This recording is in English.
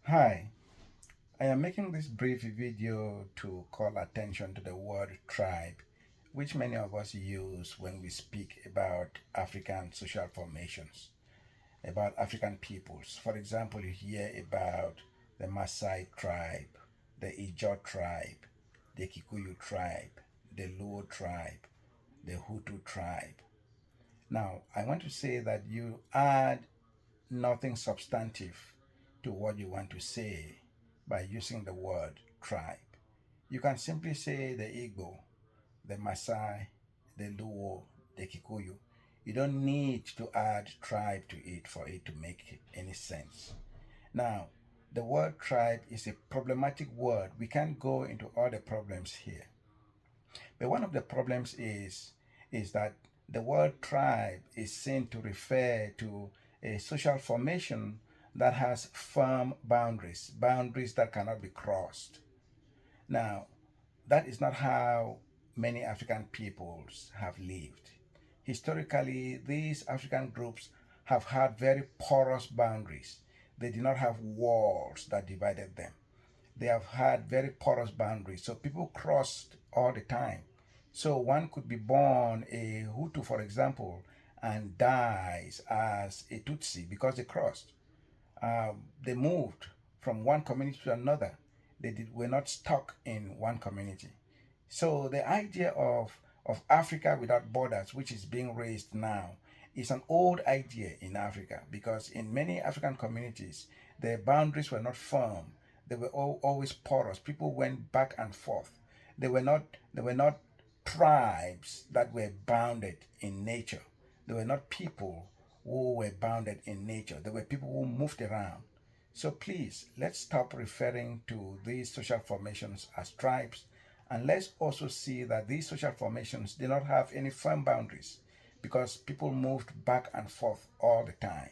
Hi, I am making this brief video to call attention to the word tribe, which many of us use when we speak about African social formations, about African peoples. For example, you hear about the Maasai tribe, the Ijaw tribe, the Kikuyu tribe, the Luo tribe, the Hutu tribe. Now, I want to say that you add nothing substantive to what you want to say by using the word tribe. You can simply say the Igbo, the Maasai, the Luo, the Kikuyu. You don't need to add tribe to it for it to make any sense. Now, the word tribe is a problematic word. We can't go into all the problems here. But one of the problems is that the word tribe is seen to refer to a social formation that has firm boundaries, boundaries that cannot be crossed. Now, that is not how many African peoples have lived. Historically, these African groups have had very porous boundaries. They did not have walls that divided them. They have had very porous boundaries. So people crossed all the time. So one could be born a Hutu, for example, and dies as a Tutsi because they crossed. They moved from one community to another. Were not stuck in one community. So the idea of Africa without borders, which is being raised now, is an old idea in Africa because in many African communities, the boundaries were not firm. They were always porous. People went back and forth. They were not tribes that were bounded in nature. They were not people who were bounded in nature. They were people who moved around. So please, let's stop referring to these social formations as tribes, and let's also see that these social formations did not have any firm boundaries because people moved back and forth all the time.